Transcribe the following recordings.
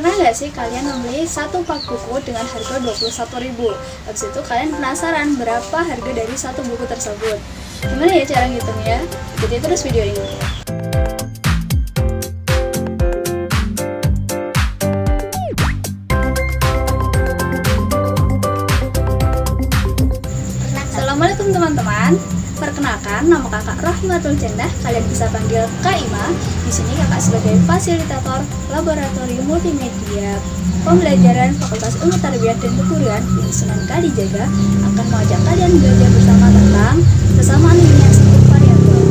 Pernah nggak sih kalian membeli satu pak buku dengan harga 21.000? Habis itu kalian penasaran berapa harga dari satu buku tersebut? Gimana ya cara ngitungnya? Ikuti terus video ini. Assalamualaikum teman-teman. Perkenalkan, nama kakak Rahmatul Jannah. Kalian bisa panggil Kak Ima. Di sini kakak sebagai fasilitator laboratorium multimedia pembelajaran Fakultas Ilmu Tarbiyah dan Kegurian di Sunan Kalijaga akan mengajak kalian belajar bersama tentang persamaan nilai struktur variabel.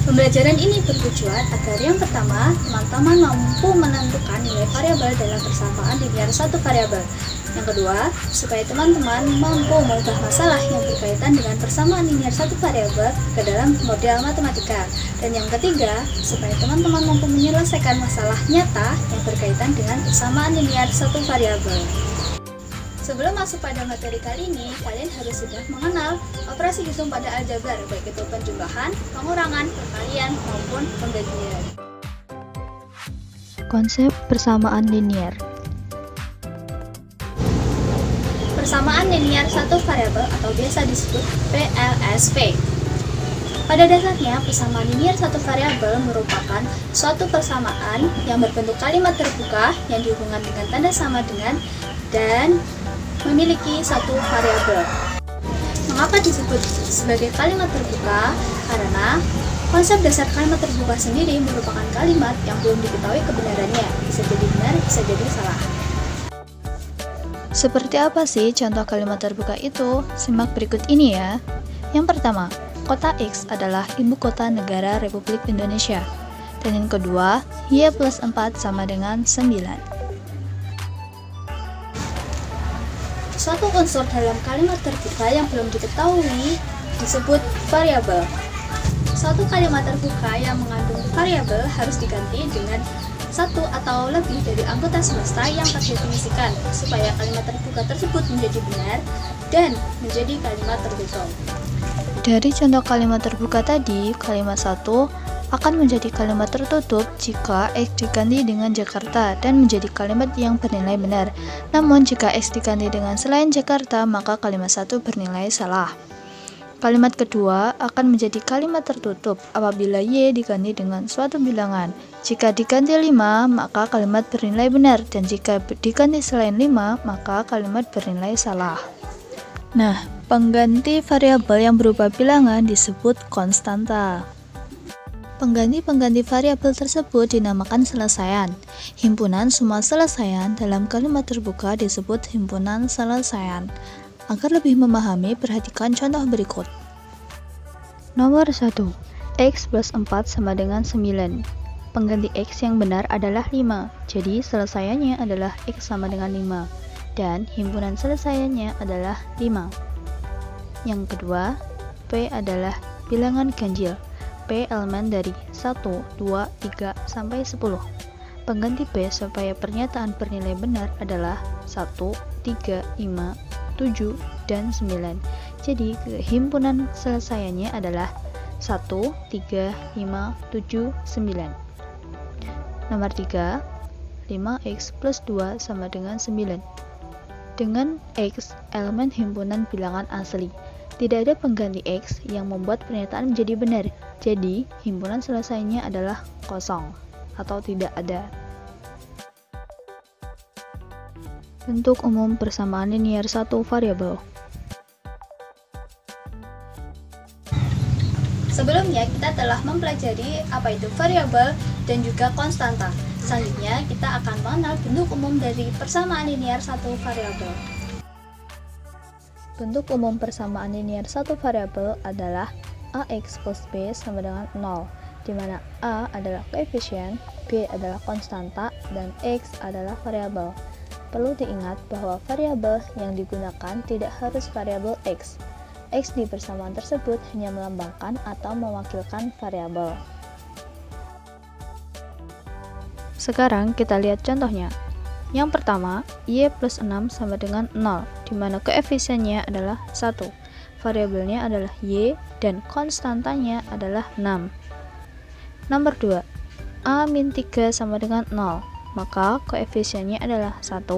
Pembelajaran ini bertujuan agar yang pertama, teman-teman mampu menentukan nilai variabel dalam persamaan linear satu variabel. Yang kedua, supaya teman-teman mampu mengubah masalah yang berkaitan dengan persamaan linear satu variabel ke dalam model matematika. Dan yang ketiga, supaya teman-teman mampu menyelesaikan masalah nyata yang berkaitan dengan persamaan linear satu variabel. Sebelum masuk pada materi kali ini, kalian harus sudah mengenal operasi hitung pada aljabar, baik itu penjumlahan, pengurangan, perkalian, maupun pembagian. Konsep persamaan linear. Persamaan linear satu variabel atau biasa disebut PLSV. Pada dasarnya, persamaan linear satu variabel merupakan suatu persamaan yang berbentuk kalimat terbuka yang dihubungkan dengan tanda sama dengan dan memiliki satu variabel. Mengapa disebut sebagai kalimat terbuka? Karena konsep dasar kalimat terbuka sendiri merupakan kalimat yang belum diketahui kebenarannya, bisa jadi benar, bisa jadi salah. Seperti apa sih contoh kalimat terbuka itu? Simak berikut ini ya. Yang pertama, kota X adalah ibu kota negara Republik Indonesia. Dan yang kedua, Y plus 4 sama dengan 9. Suatu unsur dalam kalimat terbuka yang belum diketahui disebut variabel. Suatu kalimat terbuka yang mengandung variabel harus diganti dengan satu atau lebih dari anggota semesta yang terdefinisikan supaya kalimat terbuka tersebut menjadi benar dan menjadi kalimat tertutup. Dari contoh kalimat terbuka tadi, kalimat 1 akan menjadi kalimat tertutup jika X diganti dengan Jakarta dan menjadi kalimat yang bernilai benar. Namun jika X diganti dengan selain Jakarta, maka kalimat 1 bernilai salah. Kalimat kedua akan menjadi kalimat tertutup apabila Y diganti dengan suatu bilangan. Jika diganti 5, maka kalimat bernilai benar, dan jika diganti selain 5, maka kalimat bernilai salah. Nah, pengganti variabel yang berupa bilangan disebut konstanta. Pengganti-pengganti variabel tersebut dinamakan selesaian. Himpunan semua selesaian dalam kalimat terbuka disebut himpunan selesaian. Agar lebih memahami, perhatikan contoh berikut. Nomor 1. X plus 4 sama dengan 9. Pengganti X yang benar adalah 5, jadi selesaiannya adalah X sama dengan 5. Dan himpunan selesaiannya adalah 5. Yang kedua, P adalah bilangan ganjil. P elemen dari 1, 2, 3, sampai 10. Pengganti P supaya pernyataan bernilai benar adalah 1, 3, 5, 7, dan 9. Jadi himpunan selesaiannya adalah 1, 3, 5, 7, 9. Nomor 3, 5x plus 2 sama dengan 9. Dengan X elemen himpunan bilangan asli, tidak ada pengganti X yang membuat pernyataan menjadi benar. Jadi himpunan selesainya adalah kosong atau tidak ada. Bentuk umum persamaan linear satu variabel. Sebelumnya kita telah mempelajari apa itu variabel dan juga konstanta. Selanjutnya kita akan mengenal bentuk umum dari persamaan linear satu variabel. Bentuk umum persamaan linear satu variabel adalah AX plus B sama dengan 0, di mana A adalah koefisien, B adalah konstanta, dan X adalah variabel. Perlu diingat bahwa variabel yang digunakan tidak harus variabel X. X di persamaan tersebut hanya melambangkan atau mewakilkan variabel. Sekarang kita lihat contohnya. Yang pertama, Y plus 6 sama dengan 0, di mana koefisiennya adalah 1. Variabelnya adalah Y dan konstantanya adalah 6. Nomor 2, A min 3 sama dengan 0. maka koefisiennya adalah 1,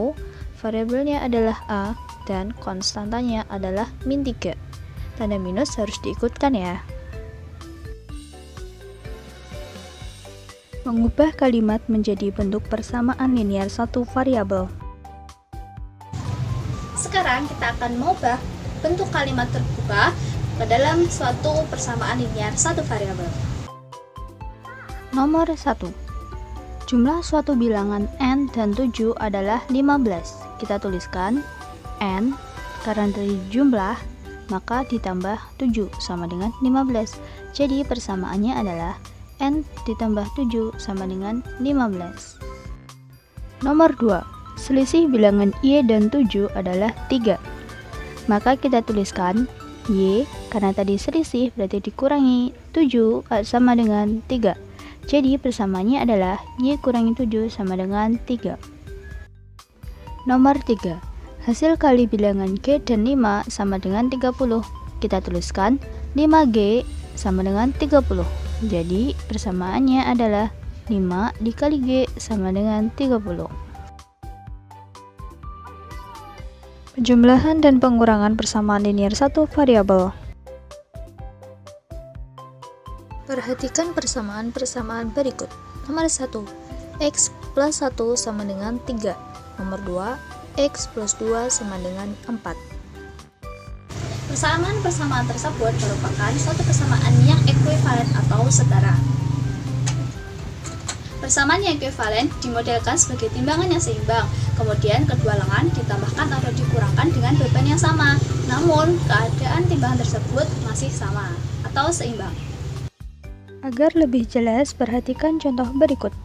variabelnya adalah A, dan konstantanya adalah min 3. Tanda minus harus diikutkan ya. Mengubah kalimat menjadi bentuk persamaan linear satu variabel. Sekarang kita akan mengubah bentuk kalimat terbuka ke dalam suatu persamaan linear satu variabel. Nomor 1. Jumlah suatu bilangan n dan 7 adalah 15. Kita tuliskan n, karena dari jumlah, maka ditambah 7 sama dengan 15. Jadi persamaannya adalah n ditambah 7 sama dengan 15. Nomor 2. Selisih bilangan y dan 7 adalah 3. Maka kita tuliskan y, karena tadi selisih berarti dikurangi 7 sama dengan 3. Jadi persamaannya adalah y kurangi 7 sama dengan 3. Nomor 3. Hasil kali bilangan g dan 5 sama dengan 30. Kita tuliskan 5g sama dengan 30. Jadi persamaannya adalah 5 dikali g sama dengan 30. Penjumlahan dan pengurangan persamaan linear satu variabel. Perhatikan persamaan-persamaan berikut. Nomor 1, x plus 1 sama dengan 3. Nomor 2, x plus 2 sama dengan 4. Persamaan-persamaan tersebut merupakan suatu persamaan yang ekuivalen atau setara. Persamaan yang ekuivalen dimodelkan sebagai timbangan yang seimbang, kemudian kedua lengan ditambahkan atau dikurangkan dengan beban yang sama, namun keadaan timbangan tersebut masih sama atau seimbang. Agar lebih jelas, perhatikan contoh berikut.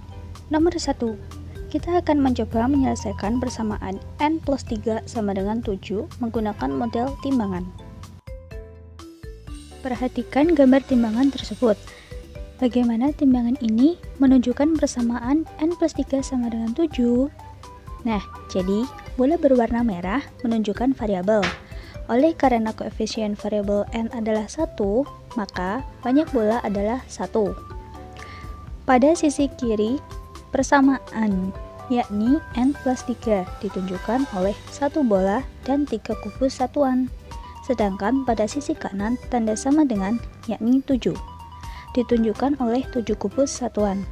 Nomor 1, kita akan mencoba menyelesaikan persamaan n plus 3 sama dengan 7 menggunakan model timbangan. Perhatikan gambar timbangan tersebut. Bagaimana timbangan ini menunjukkan persamaan n plus 3 sama dengan 7? Nah, jadi bola berwarna merah menunjukkan variabel. Oleh karena koefisien variabel n adalah 1, maka banyak bola adalah 1. Pada sisi kiri, persamaan, yakni n plus 3, ditunjukkan oleh 1 bola dan 3 kubus satuan. Sedangkan pada sisi kanan, tanda sama dengan, yakni 7, ditunjukkan oleh 7 kubus satuan.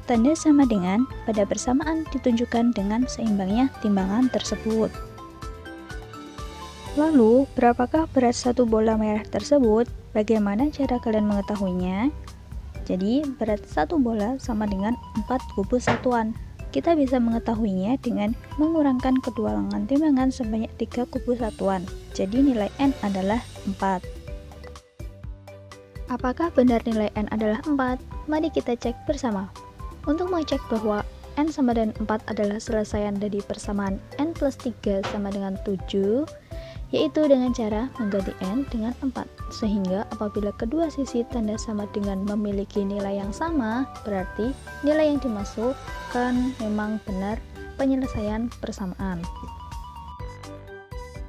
Tanda sama dengan pada persamaan ditunjukkan dengan seimbangnya timbangan tersebut. Lalu, berapakah berat satu bola merah tersebut? Bagaimana cara kalian mengetahuinya? Jadi, berat satu bola sama dengan 4 kubus satuan. Kita bisa mengetahuinya dengan mengurangkan kedua lengan timbangan sebanyak 3 kubus satuan. Jadi, nilai n adalah 4. Apakah benar nilai n adalah 4? Mari kita cek bersama. Untuk mengecek bahwa n sama dengan 4 adalah selesaian dari persamaan n plus 3 sama dengan 7, yaitu dengan cara mengganti n dengan 4, sehingga apabila kedua sisi tanda sama dengan memiliki nilai yang sama, berarti nilai yang dimasukkan memang benar penyelesaian persamaan.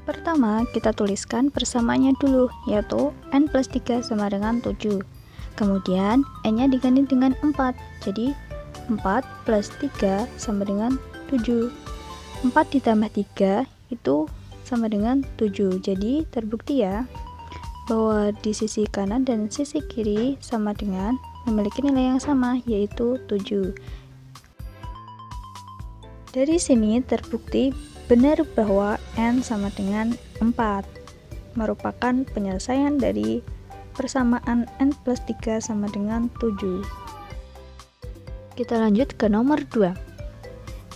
Pertama, kita tuliskan persamaannya dulu, yaitu n plus 3 sama dengan 7. Kemudian n-nya diganti dengan 4, jadi 4 plus 3 sama dengan 7. 4 ditambah 3 itu sama dengan 7. Jadi terbukti ya bahwa di sisi kanan dan sisi kiri sama dengan memiliki nilai yang sama, yaitu 7. Dari sini terbukti benar bahwa n sama dengan 4, merupakan penyelesaian dari persamaan n plus 3 sama dengan 7. Kita lanjut ke nomor 2.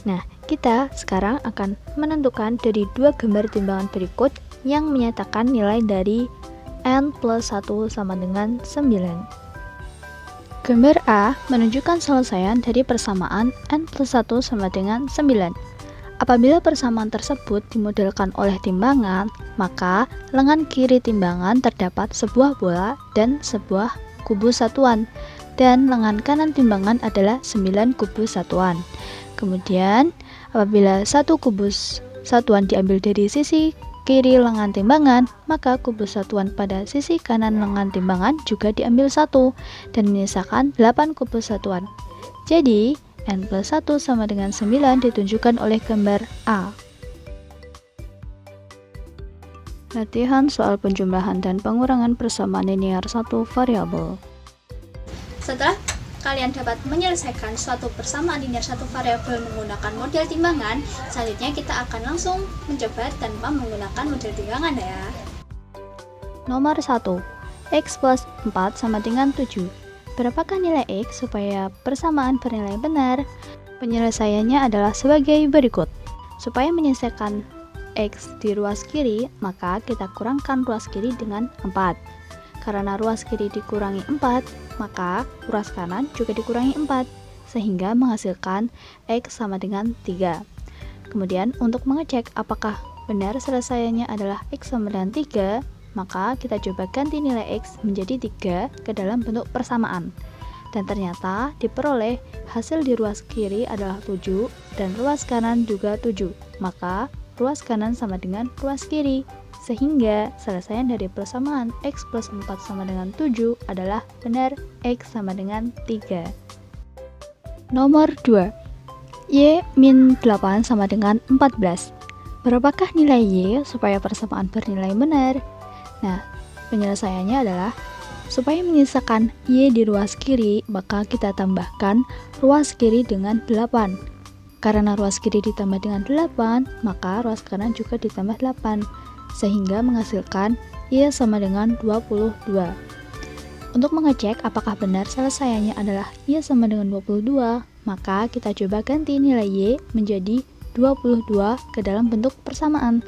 Nah, kita sekarang akan menentukan dari dua gambar timbangan berikut yang menyatakan nilai dari n plus 1 sama dengan 9. Gambar A menunjukkan selesaian dari persamaan n plus 1 sama dengan 9. Apabila persamaan tersebut dimodelkan oleh timbangan, maka lengan kiri timbangan terdapat sebuah bola dan sebuah kubus satuan, dan lengan kanan timbangan adalah 9 kubus satuan. Kemudian, apabila satu kubus satuan diambil dari sisi kiri lengan timbangan, maka kubus satuan pada sisi kanan lengan timbangan juga diambil 1 dan menyisakan 8 kubus satuan. Jadi, N plus 1 sama dengan 9 ditunjukkan oleh gambar A. Latihan soal penjumlahan dan pengurangan persamaan linear satu variabel. Setelah kalian dapat menyelesaikan suatu persamaan linear satu variabel menggunakan model timbangan, selanjutnya kita akan langsung mencoba tanpa menggunakan model timbangan ya. Nomor 1. X plus 4 sama dengan 7. Berapakah nilai X supaya persamaan bernilai benar? Penyelesaiannya adalah sebagai berikut. Supaya menyelesaikan X di ruas kiri, maka kita kurangkan ruas kiri dengan 4. Karena ruas kiri dikurangi 4, maka ruas kanan juga dikurangi 4, sehingga menghasilkan X sama dengan 3. Kemudian untuk mengecek apakah benar selesaiannya adalah X sama dengan 3, maka kita coba ganti nilai X menjadi 3 ke dalam bentuk persamaan. Dan ternyata diperoleh hasil di ruas kiri adalah 7 dan ruas kanan juga 7. Maka ruas kanan sama dengan ruas kiri, sehingga selesaian dari persamaan X plus 4 sama dengan 7 adalah benar X sama dengan 3. Nomor 2. Y min 8 sama dengan 14. Berapakah nilai Y supaya persamaan bernilai benar? Nah, penyelesaiannya adalah supaya menyisakan Y di ruas kiri, maka kita tambahkan ruas kiri dengan 8. Karena ruas kiri ditambah dengan 8, maka ruas kanan juga ditambah 8, sehingga menghasilkan Y sama dengan 22. Untuk mengecek apakah benar selesaiannya adalah Y sama dengan 22, maka kita coba ganti nilai Y menjadi 22 ke dalam bentuk persamaan.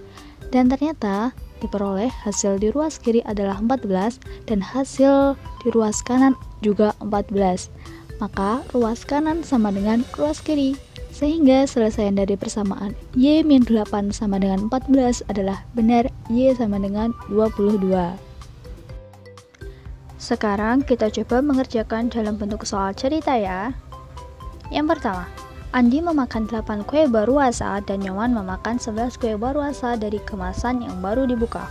Dan ternyata diperoleh hasil di ruas kiri adalah 14 dan hasil di ruas kanan juga 14. Maka ruas kanan sama dengan ruas kiri, sehingga selesaian dari persamaan Y min 8 sama dengan 14 adalah benar Y sama dengan 22. Sekarang kita coba mengerjakan dalam bentuk soal cerita ya. Yang pertama, Andi memakan 8 kue baruasa dan Nyoman memakan 11 kue baruasa dari kemasan yang baru dibuka.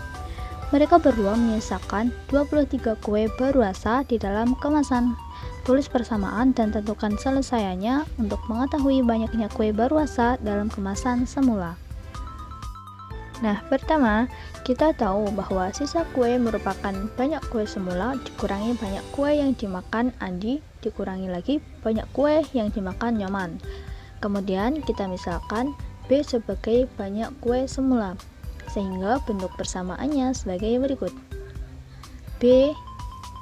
Mereka berdua menyisakan 23 kue baruasa di dalam kemasan. Tulis persamaan dan tentukan selesaiannya untuk mengetahui banyaknya kue baruasa dalam kemasan semula. Nah, pertama, kita tahu bahwa sisa kue merupakan banyak kue semula dikurangi banyak kue yang dimakan Andi, dikurangi lagi banyak kue yang dimakan Nyoman. Kemudian kita misalkan B sebagai banyak kue semula, sehingga bentuk persamaannya sebagai berikut. B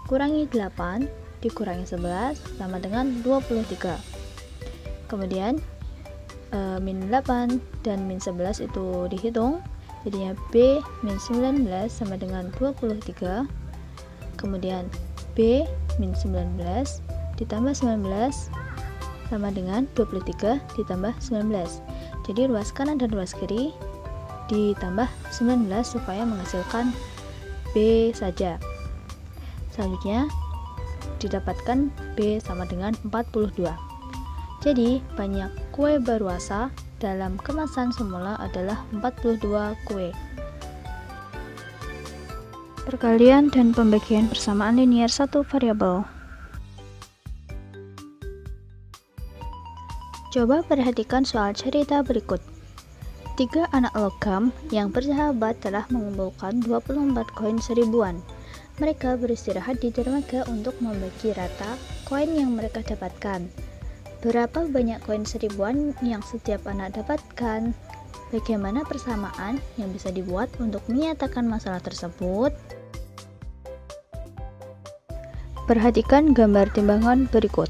kurangi 8 dikurangi 11 sama dengan 23. Kemudian min 8 dan min 11 itu dihitung, jadinya B min 19 sama dengan 23. Kemudian B min 19 ditambah 19 sama dengan 23 ditambah 19. Jadi ruas kanan dan ruas kiri ditambah 19 supaya menghasilkan B saja. Selanjutnya didapatkan B sama dengan 42. Jadi banyak kue baruasa dalam kemasan semula adalah 42 kue. Perkalian dan pembagian persamaan linear satu variabel. Coba perhatikan soal cerita berikut. 3 anak logam yang bersahabat telah mengumpulkan 24 koin seribuan. Mereka beristirahat di dermaga untuk membagi rata koin yang mereka dapatkan. Berapa banyak koin seribuan yang setiap anak dapatkan? Bagaimana persamaan yang bisa dibuat untuk menyatakan masalah tersebut? Perhatikan gambar timbangan berikut.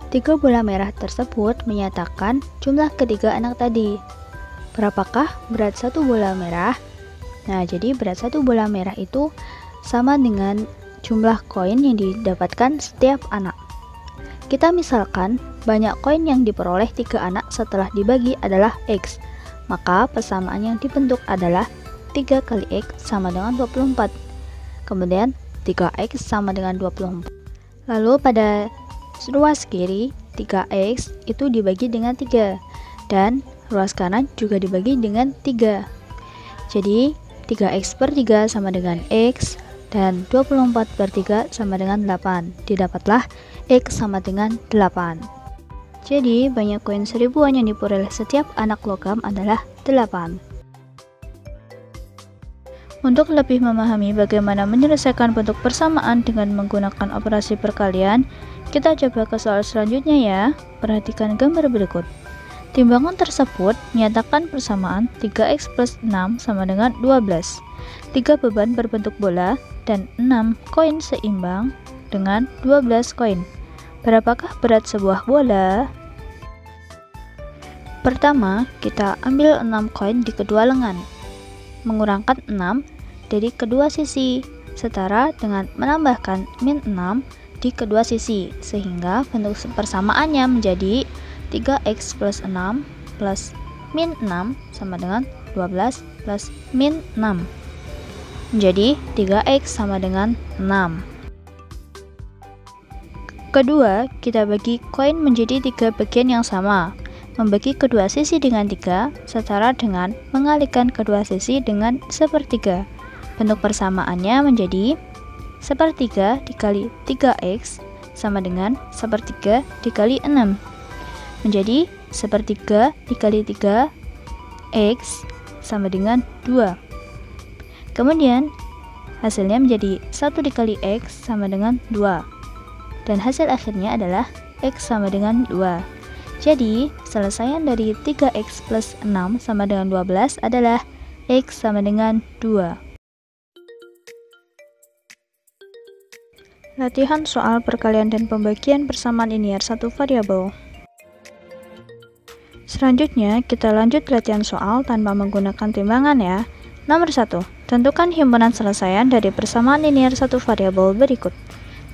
3 bola merah tersebut menyatakan jumlah ketiga anak tadi. Berapakah berat satu bola merah? Nah, jadi berat satu bola merah itu sama dengan jumlah koin yang didapatkan setiap anak. Kita misalkan banyak koin yang diperoleh 3 anak setelah dibagi adalah X, maka persamaan yang dibentuk adalah 3 kali X sama dengan 24. Kemudian 3X sama dengan 24. Lalu pada ruas kiri 3X itu dibagi dengan 3 dan ruas kanan juga dibagi dengan 3. Jadi 3X per 3 sama dengan X dan 24 per 3 sama dengan 8. Didapatlah X sama dengan 8. Jadi, banyak koin seribuan yang diperoleh setiap anak logam adalah 8. Untuk lebih memahami bagaimana menyelesaikan bentuk persamaan dengan menggunakan operasi perkalian, kita coba ke soal selanjutnya ya. Perhatikan gambar berikut. Timbangan tersebut menyatakan persamaan 3x plus 6 sama dengan 12. 3 beban berbentuk bola dan 6 koin seimbang dengan 12 koin. Berapakah berat sebuah bola? Pertama, kita ambil 6 koin di kedua lengan. Mengurangkan 6 dari kedua sisi, setara dengan menambahkan min 6 di kedua sisi, sehingga bentuk persamaannya menjadi 3x plus 6 plus min 6 sama dengan 12 plus min 6. Menjadi 3x sama dengan 6. Kedua, kita bagi koin menjadi 3 bagian yang sama. Membagi kedua sisi dengan 3 setara dengan mengalihkan kedua sisi dengan sepertiga. Bentuk persamaannya menjadi sepertiga dikali 3x sama dengan sepertiga dikali 6. Menjadi sepertiga dikali 3x sama dengan 2. Kemudian hasilnya menjadi 1 dikali x sama dengan 2. Dan hasil akhirnya adalah x sama dengan 2. Jadi, selesaian dari 3x plus 6 sama dengan 12 adalah x sama dengan 2. Latihan soal perkalian dan pembagian persamaan linear satu variabel. Selanjutnya, kita lanjut latihan soal tanpa menggunakan timbangan ya. Nomor 1. Tentukan himpunan selesaian dari persamaan linear satu variabel berikut.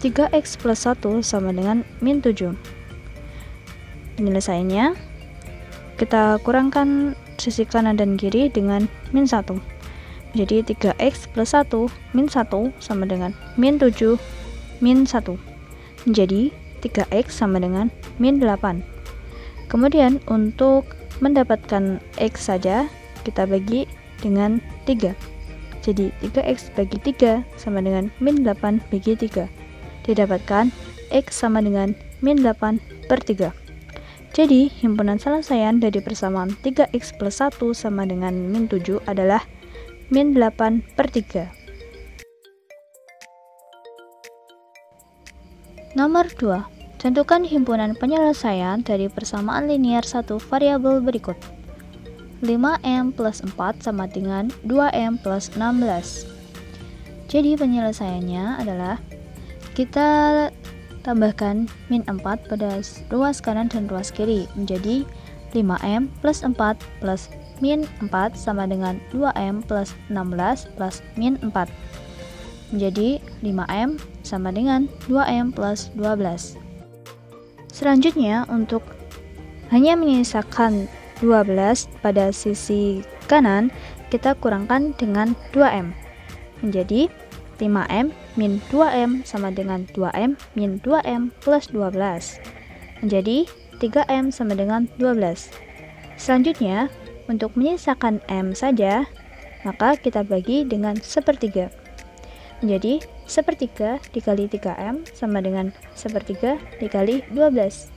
3x plus 1 sama dengan min 7. Penyelesaiannya, kita kurangkan sisi kanan dan kiri dengan min 1. Jadi 3x plus 1 min 1 sama dengan min 7 min 1. Menjadi 3x sama dengan min 8. Kemudian untuk mendapatkan x saja, kita bagi dengan 3. Jadi 3x bagi 3 sama dengan min 8 bagi 3. Didapatkan x sama dengan min 8 per 3. Jadi, himpunan selesaian dari persamaan 3x plus 1 sama dengan min 7 adalah min 8 per 3. Nomor 2. Tentukan himpunan penyelesaian dari persamaan linear satu variabel berikut. 5m plus 4 sama dengan 2m plus 16. Jadi, penyelesaiannya adalah kita tambahkan min 4 pada ruas kanan dan ruas kiri menjadi 5m plus 4 plus min 4 sama dengan 2m plus 16 plus min 4 menjadi 5m sama dengan 2m plus 12. Selanjutnya, untuk hanya menyisakan 12 pada sisi kanan, kita kurangkan dengan 2m menjadi 5m min 2m sama dengan 2m min 2m plus 12 menjadi 3m sama dengan 12. Selanjutnya, untuk menyisakan m saja, maka kita bagi dengan sepertiga. Menjadi sepertiga dikali 3m sama dengan sepertiga dikali 12.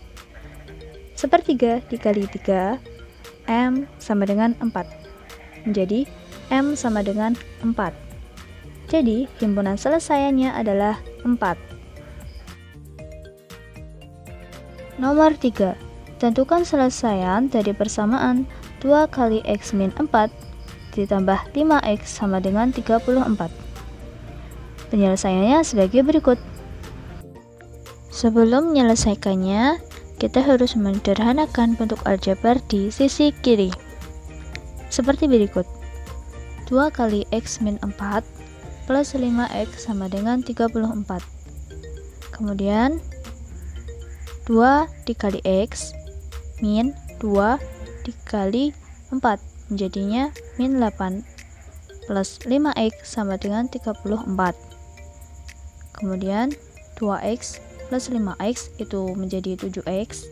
Sepertiga dikali 3 m sama dengan 4. Menjadi m sama dengan 4. Jadi, himpunan selesaiannya adalah 4. Nomor 3. Tentukan selesaian dari persamaan 2 kali x min 4 ditambah 5x sama dengan 34. Penyelesaiannya sebagai berikut. Sebelum menyelesaikannya, kita harus menyederhanakan bentuk aljabar di sisi kiri. Seperti berikut. 2 kali x min 4 plus 5x sama dengan 34. Kemudian 2 dikali x min 2 dikali 4 menjadinya min 8 plus 5x sama dengan 34. Kemudian 2x plus 5x itu menjadi 7x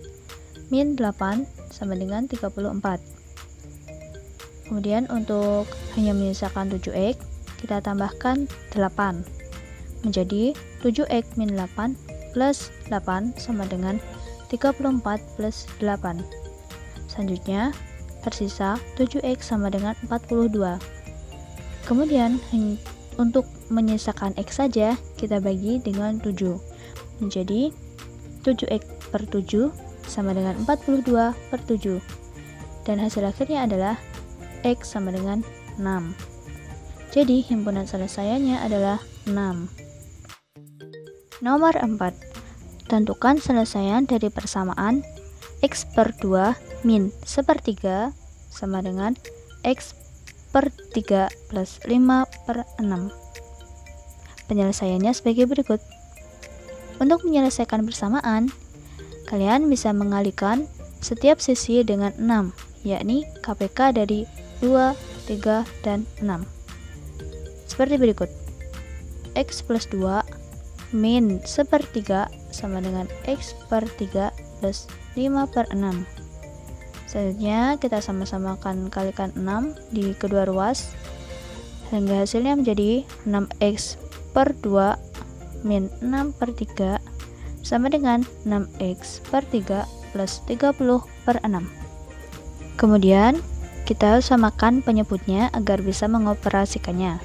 min 8 sama dengan 34. Kemudian untuk hanya menyisakan 7x, kita tambahkan 8 menjadi 7x min 8 plus 8 sama dengan 34 plus 8. Selanjutnya, tersisa 7x sama dengan 42. Kemudian, untuk menyisakan x saja, kita bagi dengan 7. Menjadi 7x per 7 sama dengan 42 per 7. Dan hasil akhirnya adalah x sama dengan 6. Jadi, himpunan selesaiannya adalah 6. Nomor 4. Tentukan selesaian dari persamaan x per 2 min sepertiga sama dengan x per 3 plus 5 per 6. Penyelesaiannya sebagai berikut. Untuk menyelesaikan persamaan, kalian bisa mengalihkan setiap sisi dengan 6, yakni KPK dari 2, 3, dan 6. Seperti berikut. X plus 2 min sepertiga sama dengan x per 3 plus 5 per 6. Selanjutnya kita sama-sama akan kalikan 6 di kedua ruas sehingga hasilnya menjadi 6x per 2 min 6 per 3 sama dengan 6x per 3 plus 30 per 6. Kemudian kita samakan penyebutnya agar bisa mengoperasikannya.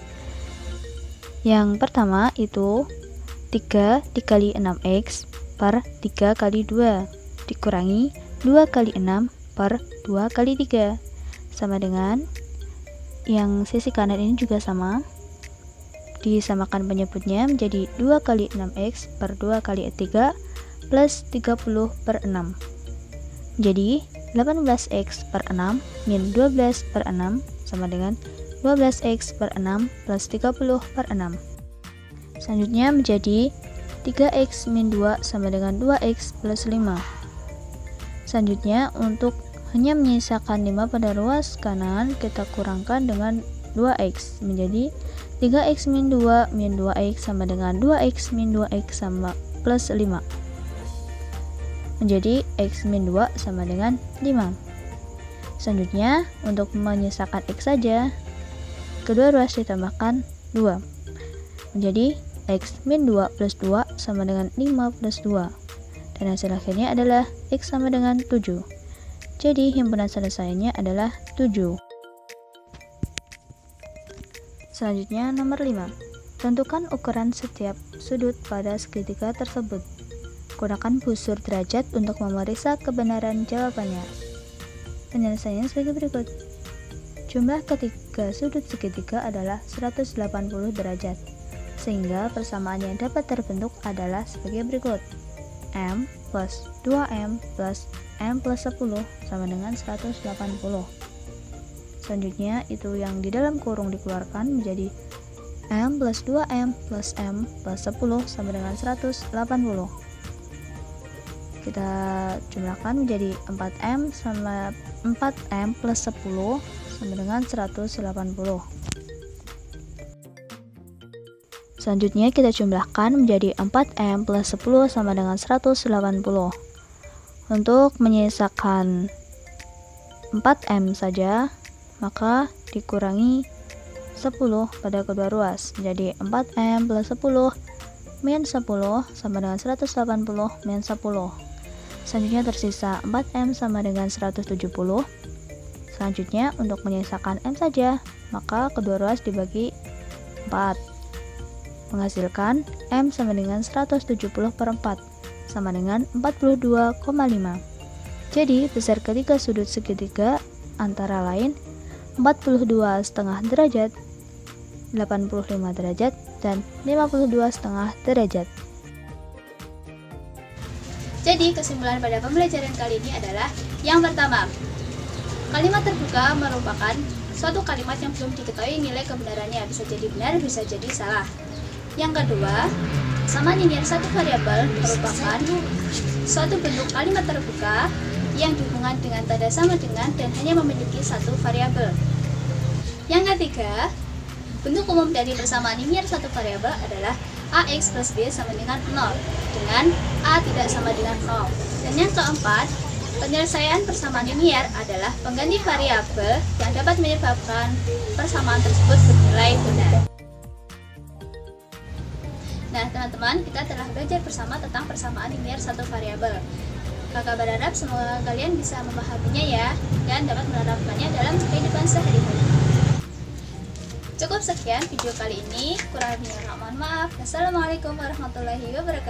Yang pertama itu 3 dikali 6x per 3 kali 2 dikurangi 2 kali 6 per 2 kali 3 sama dengan yang sisi kanan ini juga sama, disamakan penyebutnya menjadi 2 kali 6x per 2 kali 3 plus 30 per 6 jadi 18x per 6 min 12 per 6 sama dengan 12x per 6 plus 30 per 6. Selanjutnya menjadi 3x min 2 sama dengan 2x plus 5. Selanjutnya untuk hanya menyisakan 5 pada ruas kanan, kita kurangkan dengan 2x menjadi 3x min 2 min 2x sama dengan 2x min 2x sama plus 5 menjadi x min 2 sama dengan 5. Selanjutnya untuk menyisakan x saja, kedua ruas ditambahkan 2 menjadi x min 2 plus 2 sama dengan 5 plus 2 dan hasil akhirnya adalah x sama dengan 7. Jadi himpunan selesainya adalah 7. Selanjutnya nomor 5. Tentukan ukuran setiap sudut pada segitiga tersebut. Gunakan busur derajat untuk memeriksa kebenaran jawabannya. Penyelesaiannya sebagai berikut. Jumlah ketiga sudut segitiga adalah 180 derajat, sehingga persamaan yang dapat terbentuk adalah sebagai berikut. M plus 2M plus M plus 10 sama dengan 180. Selanjutnya itu yang di dalam kurung dikeluarkan menjadi M plus 2M plus M plus 10 sama dengan 180. Kita jumlahkan menjadi 4M sama 4M plus 10 sama dengan 180. Selanjutnya kita jumlahkan menjadi 4M plus 10 sama dengan 180. Untuk menyisakan 4M saja, maka dikurangi 10 pada kedua ruas menjadi 4M plus 10 min 10 sama dengan 180 min 10. Selanjutnya tersisa 4M sama dengan 170. Selanjutnya untuk menyisakan M saja, maka kedua ruas dibagi 4 menghasilkan M sama dengan 170 per 4 sama dengan 42,5. Jadi besar ketiga sudut segitiga antara lain 42,5 derajat, 85 derajat, dan 52,5 derajat. Jadi kesimpulan pada pembelajaran kali ini adalah yang pertama, kalimat terbuka merupakan suatu kalimat yang belum diketahui nilai kebenarannya, bisa jadi benar, bisa jadi salah. Yang kedua, persamaan linear satu variabel merupakan suatu bentuk kalimat terbuka yang dihubungkan dengan tanda sama dengan dan hanya memiliki satu variabel. Yang ketiga, bentuk umum dari persamaan linear satu variabel adalah AX plus B sama dengan 0 dengan A tidak sama dengan 0. Dan yang keempat, penyelesaian persamaan linear adalah pengganti variabel yang dapat menyebabkan persamaan tersebut bernilai benar. Nah teman-teman, kita telah belajar bersama tentang persamaan linear satu variabel. Kakak berharap semoga kalian bisa memahaminya ya dan dapat menerapkannya dalam kehidupan sehari-hari. Cukup sekian video kali ini, kurang lebihnya mohon maaf. Wassalamualaikum warahmatullahi wabarakatuh.